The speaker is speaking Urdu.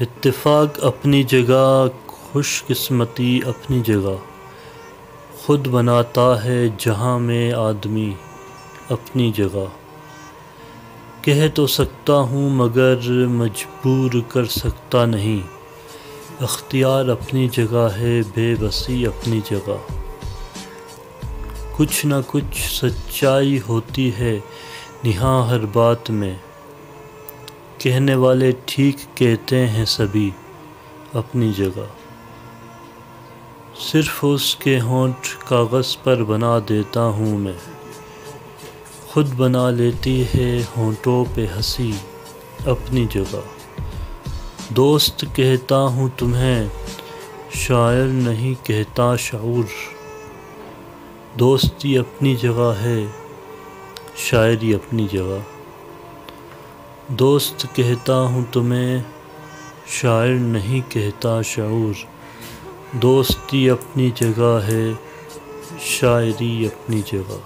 اتفاق اپنی جگہ، خوش قسمتی اپنی جگہ، خود بناتا ہے جہاں میں آدمی اپنی جگہ۔ کہہ تو سکتا ہوں مگر مجبور کر سکتا نہیں، اختیار اپنی جگہ ہے، بے بسی اپنی جگہ۔ کچھ نہ کچھ سچائی ہوتی ہے نہاں ہر بات میں، کہنے والے ٹھیک کہتے ہیں سبھی اپنی جگہ۔ صرف اس کے ہونٹ کاغذ پر بنا دیتا ہوں میں، خود بنا لیتی ہے ہونٹوں پہ ہنسی اپنی جگہ۔ دوست کہتا ہوں تمہیں، شاعر نہیں کہتا شعور، دوستی اپنی جگہ ہے، شاعری اپنی جگہ۔ دوست کہتا ہوں تمہیں، شاعر نہیں کہتا شعور، دوستی اپنی جگہ ہے، شاعری اپنی جگہ۔